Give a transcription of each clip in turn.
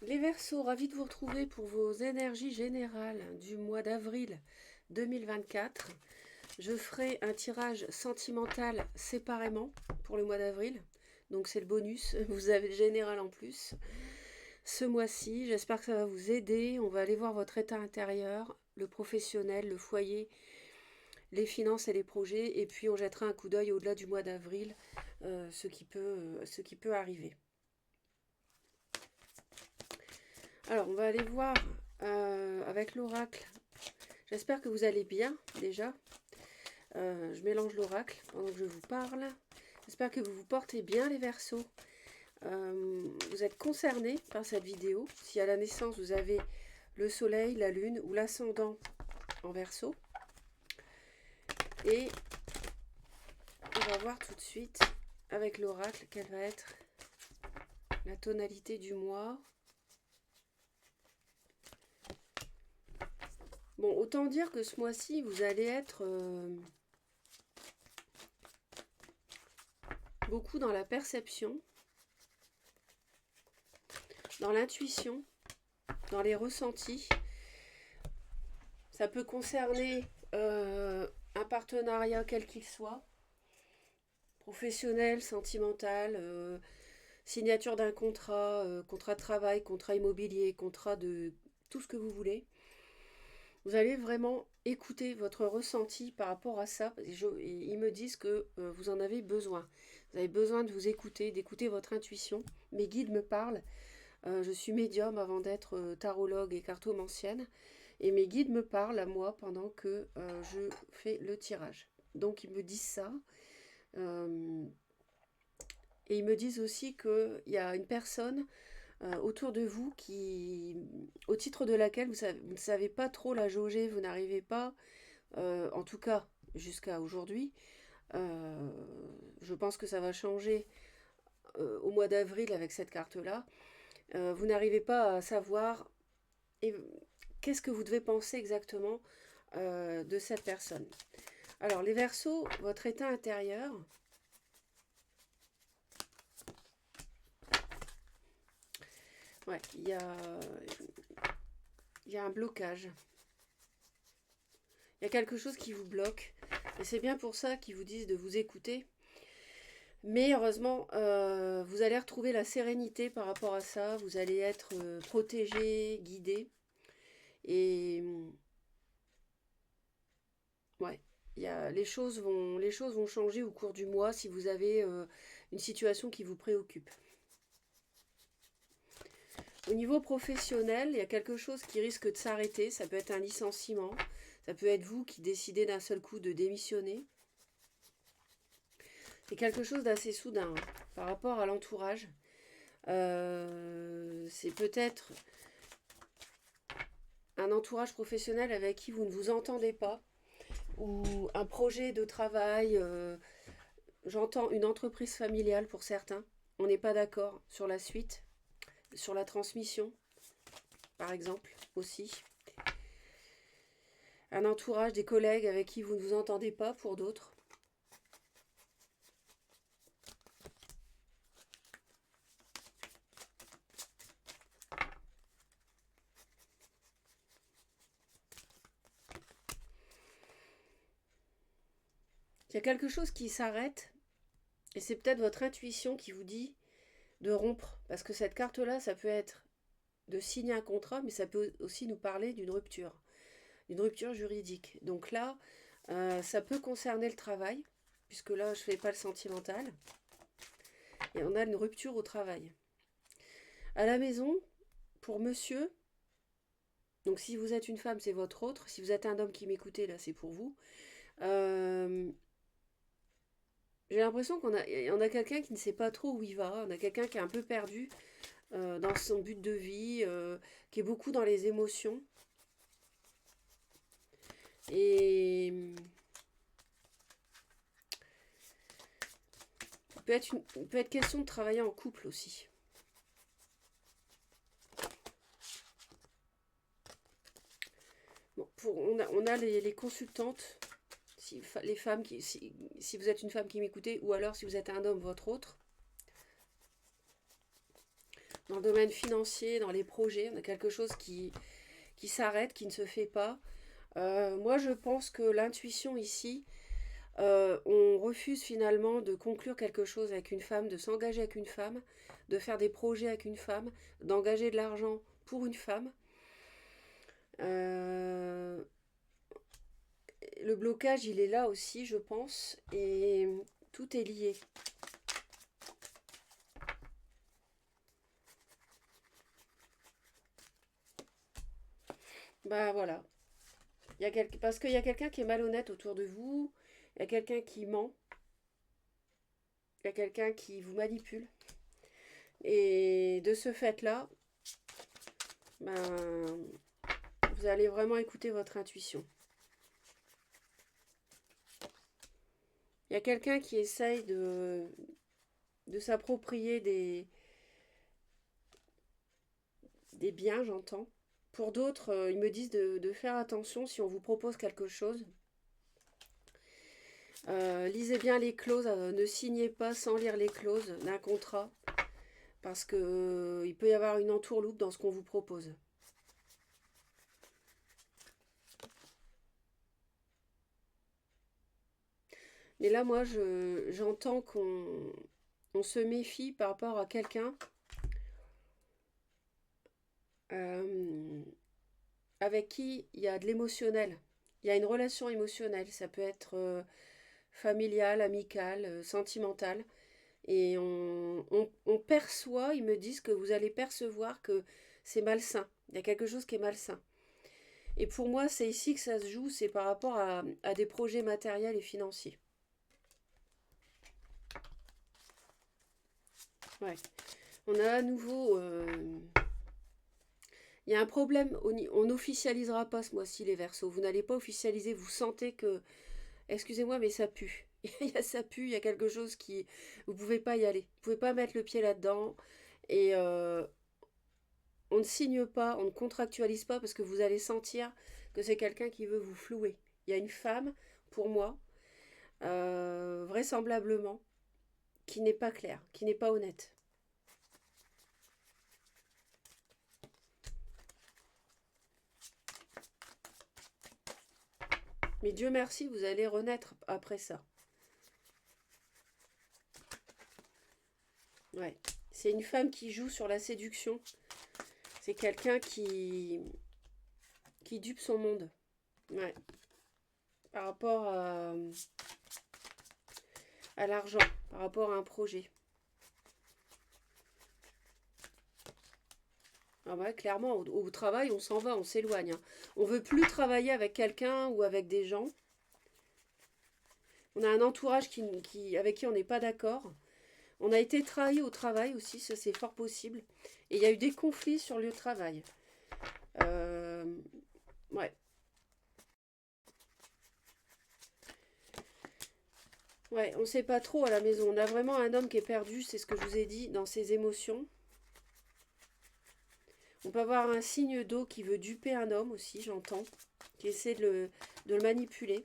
Les Verseaux, ravis de vous retrouver pour vos énergies générales du mois d'avril 2024. Je ferai un tirage sentimental séparément pour le mois d'avril. Donc c'est le bonus, vous avez le général en plus. Ce mois-ci, j'espère que ça va vous aider. On va aller voir votre état intérieur, le professionnel, le foyer, les finances et les projets. Et puis on jettera un coup d'œil au-delà du mois d'avril, ce qui peut arriver. Alors, on va aller voir avec l'oracle. J'espère que vous allez bien déjà. Je mélange l'oracle pendant que je vous parle. J'espère que vous vous portez bien les Verseaux. Vous êtes concernés par cette vidéo. Si à la naissance vous avez le soleil, la lune ou l'ascendant en Verseau. Et on va voir tout de suite avec l'oracle quelle va être la tonalité du mois. Bon, autant dire que ce mois-ci, vous allez être beaucoup dans la perception, dans l'intuition, dans les ressentis. Ça peut concerner un partenariat quel qu'il soit, professionnel, sentimental, signature d'un contrat, contrat de travail, contrat immobilier, contrat de tout ce que vous voulez. Vous allez vraiment écouter votre ressenti par rapport à ça. Ils me disent que vous en avez besoin. Vous avez besoin de vous écouter, d'écouter votre intuition. Mes guides me parlent. Je suis médium avant d'être tarologue et cartomancienne. Et mes guides me parlent à moi pendant que je fais le tirage. Donc ils me disent ça. Et ils me disent aussi qu'il y a une personne autour de vous qui, au titre de laquelle vous ne savez pas trop la jauger, vous n'arrivez pas, en tout cas jusqu'à aujourd'hui. Je pense que ça va changer au mois d'avril avec cette carte-là. Vous n'arrivez pas à savoir qu'est-ce que vous devez penser exactement de cette personne. Alors les Verseaux, votre état intérieur, ouais, il y a un blocage. Il y a quelque chose qui vous bloque. Et c'est bien pour ça qu'ils vous disent de vous écouter. Mais heureusement, vous allez retrouver la sérénité par rapport à ça. Vous allez être protégé, guidé. Et ouais, les choses vont changer au cours du mois si vous avez une situation qui vous préoccupe. Au niveau professionnel, il y a quelque chose qui risque de s'arrêter. Ça peut être un licenciement. Ça peut être vous qui décidez d'un seul coup de démissionner. C'est quelque chose d'assez soudain par rapport à l'entourage. C'est peut-être un entourage professionnel avec qui vous ne vous entendez pas, ou un projet de travail, j'entends une entreprise familiale pour certains. On n'est pas d'accord sur la suite, sur la transmission, par exemple, aussi. Un entourage, des collègues avec qui vous ne vous entendez pas pour d'autres. Il y a quelque chose qui s'arrête, et c'est peut-être votre intuition qui vous dit de rompre. Parce que cette carte-là, ça peut être de signer un contrat, mais ça peut aussi nous parler d'une rupture juridique. Donc là, ça peut concerner le travail, puisque là, je ne fais pas le sentimental. Et on a une rupture au travail. À la maison, pour monsieur, donc si vous êtes une femme, c'est votre autre. Si vous êtes un homme qui m'écoutez, là, c'est pour vous. J'ai l'impression on a quelqu'un qui ne sait pas trop où il va. On a quelqu'un qui est un peu perdu dans son but de vie, qui est beaucoup dans les émotions. Et il peut être question de travailler en couple aussi. Bon, on a les consultantes, les femmes, si vous êtes une femme qui m'écoutez, ou alors si vous êtes un homme, votre autre. dans le domaine financier, dans les projets. On a quelque chose qui s'arrête, qui ne se fait pas. Moi, je pense que l'intuition ici, on refuse finalement de conclure quelque chose avec une femme, de s'engager avec une femme, de faire des projets avec une femme, d'engager de l'argent pour une femme. Euh, le blocage, il est là aussi, je pense, et tout est lié. Bah voilà. Parce qu'il y a quelqu'un qui est malhonnête autour de vous, il y a quelqu'un qui ment, il y a quelqu'un qui vous manipule. Et de ce fait-là, ben, vous allez vraiment écouter votre intuition. Il y a quelqu'un qui essaye de s'approprier des biens, j'entends. Pour d'autres, ils me disent de faire attention si on vous propose quelque chose. Lisez bien les clauses, ne signez pas sans lire les clauses d'un contrat, parce que il peut y avoir une entourloupe dans ce qu'on vous propose. Mais là, moi, j'entends qu'on se méfie par rapport à quelqu'un euh, avec qui il y a de l'émotionnel. Il y a une relation émotionnelle. Ça peut être familiale, amicale, sentimentale. Et on perçoit, ils me disent que vous allez percevoir que c'est malsain. Il y a quelque chose qui est malsain. Et pour moi, c'est ici que ça se joue, c'est par rapport à des projets matériels et financiers. Ouais. On a à nouveau... il y a un problème, on n'officialisera pas ce mois-ci les Verseaux. Vous n'allez pas officialiser, vous sentez que... Excusez-moi, mais ça pue. Ça pue, il y a quelque chose qui... Vous ne pouvez pas y aller. Vous ne pouvez pas mettre le pied là-dedans. Et on ne signe pas, on ne contractualise pas parce que vous allez sentir que c'est quelqu'un qui veut vous flouer. Il y a une femme, pour moi, vraisemblablement, qui n'est pas claire, qui n'est pas honnête. Mais Dieu merci, vous allez renaître après ça. Ouais. C'est une femme qui joue sur la séduction. C'est quelqu'un qui dupe son monde. Ouais. Par rapport à l'argent, par rapport à un projet. Ah ouais, clairement, au travail, on s'en va, on s'éloigne. Hein. On veut plus travailler avec quelqu'un ou avec des gens. On a un entourage avec qui on n'est pas d'accord. On a été trahi au travail aussi, ça c'est fort possible. Et il y a eu des conflits sur le lieu de travail. Euh, ouais. Ouais, on sait pas trop à la maison. On a vraiment un homme qui est perdu, c'est ce que je vous ai dit, dans ses émotions. On peut avoir un signe d'eau qui veut duper un homme aussi, j'entends, qui essaie de le manipuler.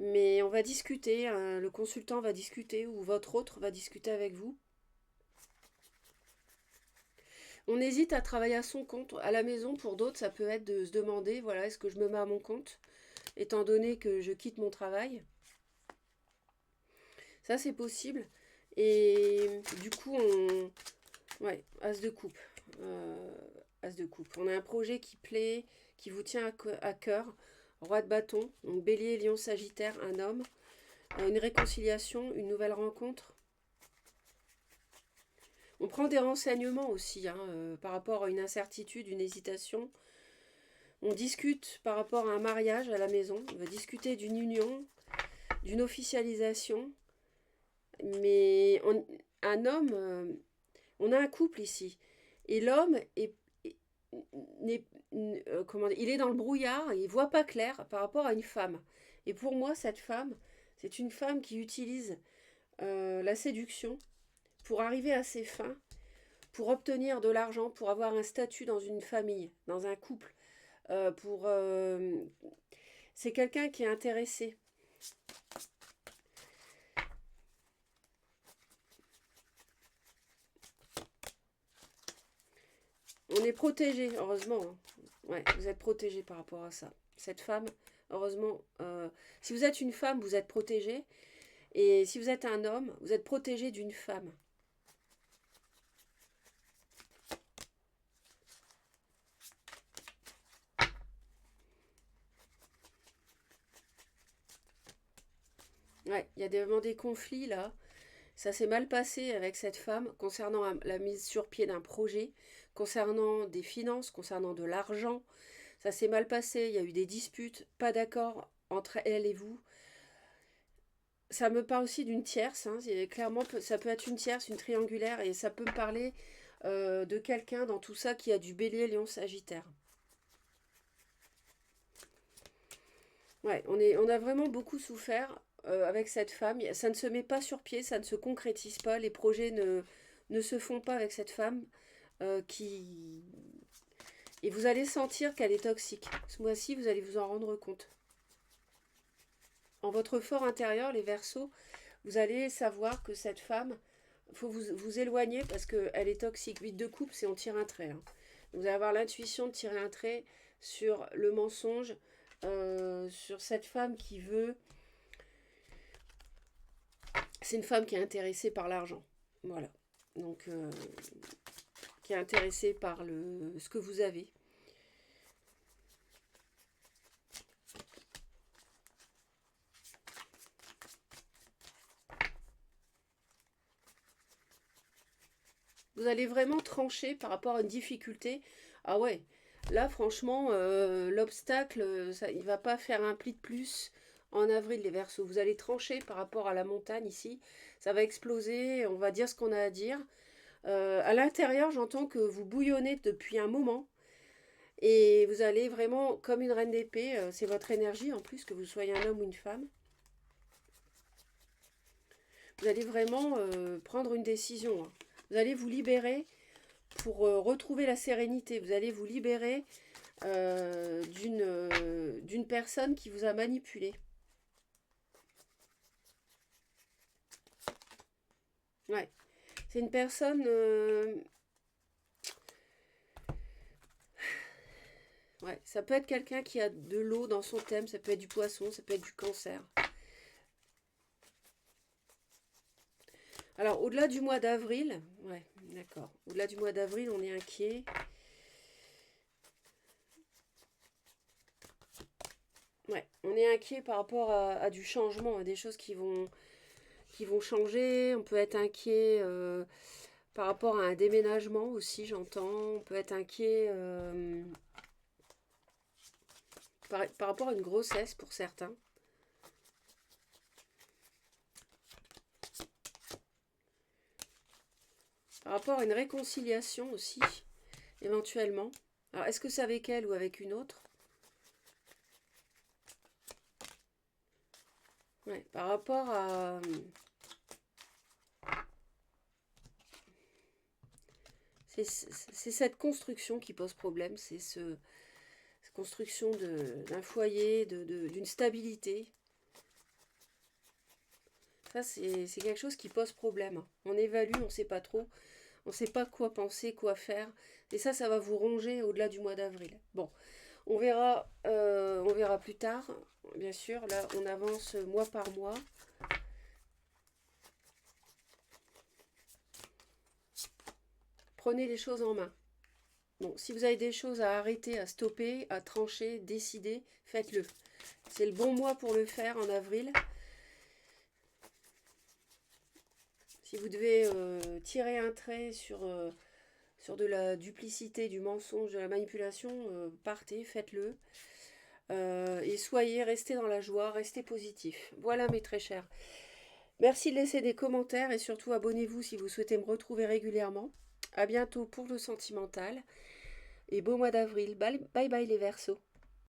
Mais on va discuter, hein, le consultant va discuter ou votre autre va discuter avec vous. On hésite à travailler à son compte. À la maison, pour d'autres, ça peut être de se demander, voilà, est-ce que je me mets à mon compte, étant donné que je quitte mon travail. Ça, c'est possible. Et du coup, ouais, as de coupe. As de coupe. On a un projet qui plaît, qui vous tient à cœur. Roi de bâton, donc bélier, lion, sagittaire, un homme. Une réconciliation, une nouvelle rencontre. On prend des renseignements aussi hein, par rapport à une incertitude, une hésitation. On discute par rapport à un mariage à la maison. On va discuter d'une union, d'une officialisation. Mais un homme, on a un couple ici. Et l'homme il est dans le brouillard, il ne voit pas clair par rapport à une femme. Et pour moi, cette femme, c'est une femme qui utilise la séduction pour arriver à ses fins, pour obtenir de l'argent, pour avoir un statut dans une famille, dans un couple. C'est quelqu'un qui est intéressé. On est protégé, heureusement. Hein. Ouais, vous êtes protégé par rapport à ça. Cette femme, heureusement, si vous êtes une femme, vous êtes protégé. Et si vous êtes un homme, vous êtes protégé d'une femme. Ouais, il y a vraiment des conflits là. Ça s'est mal passé avec cette femme concernant la mise sur pied d'un projet, concernant des finances, concernant de l'argent. Ça s'est mal passé, il y a eu des disputes, pas d'accord entre elle et vous. Ça me parle aussi d'une tierce, hein. Clairement ça peut être une tierce, une triangulaire, et ça peut me parler de quelqu'un dans tout ça qui a du bélier, lion, sagittaire. Ouais, on a vraiment beaucoup souffert avec cette femme. Ça ne se met pas sur pied, ça ne se concrétise pas, les projets ne se font pas avec cette femme qui... Et vous allez sentir qu'elle est toxique. Ce mois-ci, vous allez vous en rendre compte. En votre fort intérieur, les Verseaux, vous allez savoir que cette femme, il faut vous éloigner parce qu'elle est toxique. 8 de coupe, c'est on tire un trait. Hein. Vous allez avoir l'intuition de tirer un trait sur le mensonge, sur cette femme qui veut... C'est une femme qui est intéressée par l'argent. Voilà. Donc, qui est intéressée par ce que vous avez. Vous allez vraiment trancher par rapport à une difficulté. Ah ouais, là franchement, l'obstacle, il ne va pas faire un pli de plus en avril les Verseaux. Vous allez trancher par rapport à la montagne ici. Ça va exploser, on va dire ce qu'on a à dire. À l'intérieur, j'entends que vous bouillonnez depuis un moment. Et vous allez vraiment, comme une reine d'épée, c'est votre énergie en plus, que vous soyez un homme ou une femme. Vous allez vraiment prendre une décision. Hein. Vous allez vous libérer pour retrouver la sérénité. Vous allez vous libérer d'une personne qui vous a manipulé. Ouais. C'est une personne... ouais, ça peut être quelqu'un qui a de l'eau dans son thème, ça peut être du poisson, ça peut être du cancer. Alors, au-delà du mois d'avril, ouais, d'accord. Au-delà du mois d'avril, on est inquiet. Ouais, on est inquiet par rapport à du changement, à des choses qui vont changer. On peut être inquiet par rapport à un déménagement aussi, j'entends. On peut être inquiet par rapport à une grossesse pour certains. Par rapport à une réconciliation aussi, éventuellement. Alors, est-ce que c'est avec elle ou avec une autre? Ouais, par rapport à... C'est cette construction qui pose problème, c'est cette construction d'un foyer, d'une stabilité. Ça, c'est quelque chose qui pose problème. On évalue, on ne sait pas trop. On ne sait pas quoi penser, quoi faire. Et ça va vous ronger au-delà du mois d'avril. Bon, on verra plus tard. Bien sûr, là, on avance mois par mois. Prenez les choses en main. Bon, si vous avez des choses à arrêter, à stopper, à trancher, décider, faites-le. C'est le bon mois pour le faire en avril. Si vous devez tirer un trait sur de la duplicité, du mensonge, de la manipulation, partez, faites-le. Et restez dans la joie, restez positif. Voilà mes très chers. Merci de laisser des commentaires et surtout abonnez-vous si vous souhaitez me retrouver régulièrement. À bientôt pour le sentimental et beau mois d'avril. Bye bye les Verseaux.